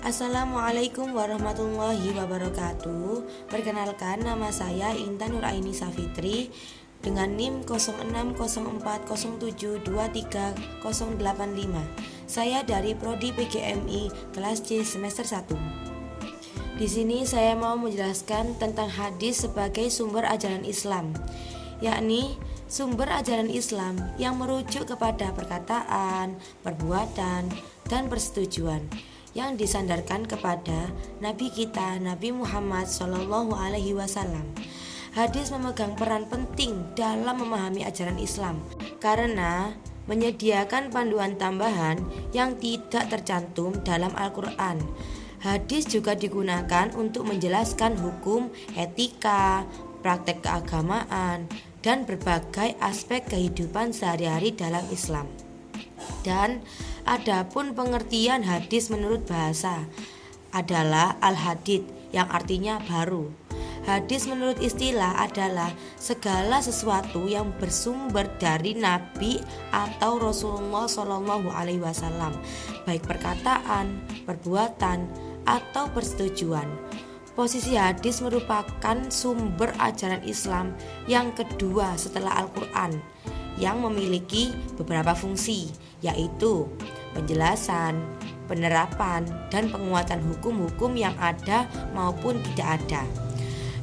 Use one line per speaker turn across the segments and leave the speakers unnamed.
Assalamualaikum warahmatullahi wabarakatuh. Perkenalkan, nama saya Intan Nuraini Safitri dengan NIM 060407230085. Saya dari Prodi PGMI kelas C semester 1. Di sini saya mau menjelaskan tentang hadis sebagai sumber ajaran Islam, yakni sumber ajaran Islam yang merujuk kepada perkataan, perbuatan, dan persetujuan yang disandarkan kepada Nabi kita, Nabi Muhammad SAW. Hadis memegang peran penting dalam memahami ajaran Islam karena menyediakan panduan tambahan yang tidak tercantum dalam Al-Quran. Hadis juga digunakan untuk menjelaskan hukum, etika, praktek keagamaan, dan berbagai aspek kehidupan sehari-hari dalam Islam. Dan adapun pengertian hadis menurut bahasa adalah al-hadith yang artinya baru. Hadis menurut istilah adalah segala sesuatu yang bersumber dari Nabi atau Rasulullah SAW, baik perkataan, perbuatan, atau persetujuan. Posisi hadis merupakan sumber ajaran Islam yang kedua setelah Al-Quran, yang memiliki beberapa fungsi, yaitu penjelasan, penerapan, dan penguatan hukum-hukum yang ada maupun tidak ada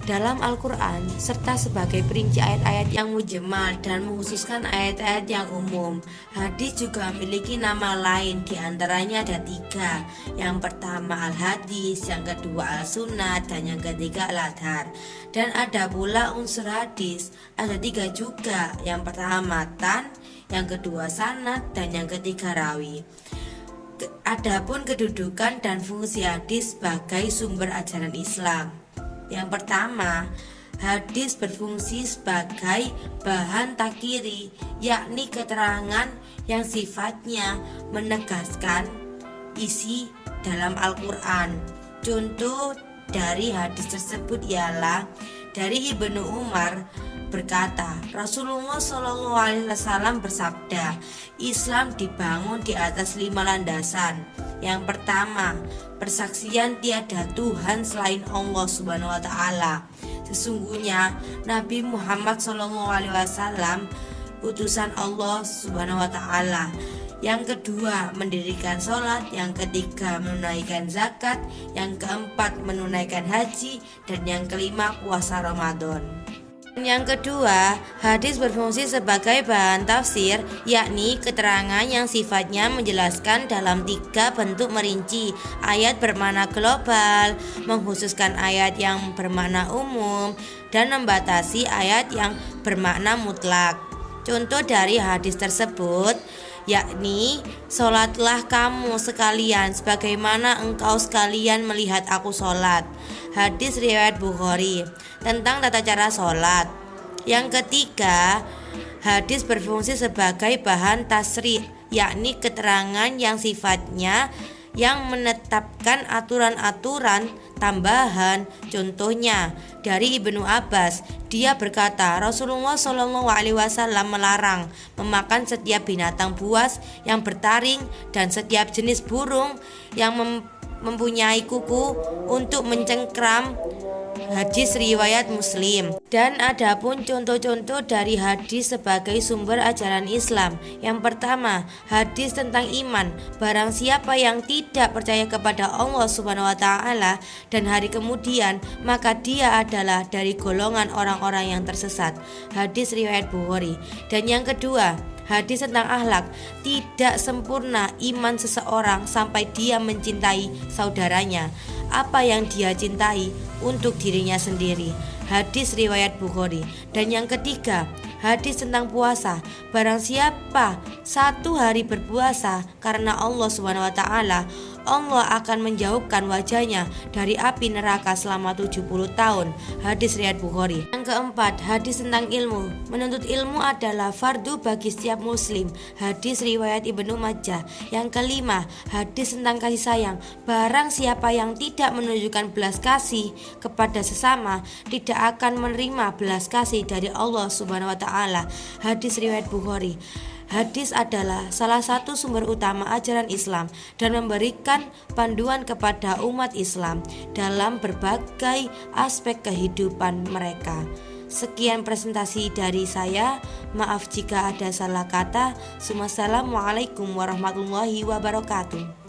dalam Al-Quran, serta sebagai perinci ayat-ayat yang mujmal dan mengkhususkan ayat-ayat yang umum. Hadis juga memiliki nama lain, diantaranya ada 3. Yang pertama al-hadis, yang kedua al-sunnah, dan yang ketiga al-athar. Dan ada pula unsur hadis, ada 3 juga. Yang pertama matan, yang kedua sanad, dan yang ketiga rawi. Adapun kedudukan dan fungsi hadis sebagai sumber ajaran Islam. Yang pertama, hadis berfungsi sebagai bahan takriri, yakni keterangan yang sifatnya menegaskan isi dalam Al-Quran. Contoh dari hadis tersebut ialah dari Ibnu Umar berkata, Rasulullah SAW bersabda, Islam dibangun di atas 5 landasan. Yang pertama, persaksian tiada Tuhan selain Allah Subhanahu wa taala. Sesungguhnya Nabi Muhammad SAW utusan Allah Subhanahu wa taala. Yang kedua, mendirikan sholat. Yang ketiga, menunaikan zakat. Yang keempat, menunaikan haji. Dan yang kelima, puasa Ramadan. Yang kedua, hadis berfungsi sebagai bahan tafsir, yakni keterangan yang sifatnya menjelaskan dalam 3 bentuk merinci. Ayat bermakna global, mengkhususkan ayat yang bermakna umum, dan membatasi ayat yang bermakna mutlak. Contoh dari hadis tersebut yakni, sholatlah kamu sekalian sebagaimana engkau sekalian melihat aku sholat. Hadis riwayat Bukhari tentang tata cara sholat. Yang ketiga, hadis berfungsi sebagai bahan tasri', yakni keterangan yang sifatnya yang menetapkan aturan-aturan tambahan. Contohnya dari Ibnu Abbas, dia berkata Rasulullah SAW melarang memakan setiap binatang buas yang bertaring dan setiap jenis burung yang mempunyai kuku untuk mencengkram. Hadis riwayat Muslim. Dan adapun contoh-contoh dari hadis sebagai sumber ajaran Islam. Yang pertama, hadis tentang iman. Barang siapa yang tidak percaya kepada Allah Subhanahu wa taala dan hari kemudian, maka dia adalah dari golongan orang-orang yang tersesat. Hadis riwayat Bukhari. Dan yang kedua, hadis tentang akhlak. Tidak sempurna iman seseorang sampai dia mencintai saudaranya apa yang dia cintai untuk dirinya sendiri. Hadis riwayat Bukhari. Dan yang ketiga, hadis tentang puasa. Barang siapa 1 hari berpuasa karena Allah Subhanahu wa taala, Allah akan menjauhkan wajahnya dari api neraka selama 70 tahun. Hadis riwayat Bukhari. Yang keempat, hadis tentang ilmu. Menuntut ilmu adalah fardu bagi setiap muslim. Hadis riwayat Ibnu Majah. Yang kelima, hadis tentang kasih sayang. Barang siapa yang tidak menunjukkan belas kasih kepada sesama, tidak akan menerima belas kasih dari Allah Subhanahu wa taala. Hadis riwayat Bukhari. Hadis adalah salah satu sumber utama ajaran Islam dan memberikan panduan kepada umat Islam dalam berbagai aspek kehidupan mereka. Sekian presentasi dari saya. Maaf jika ada salah kata. Wassalamualaikum warahmatullahi wabarakatuh.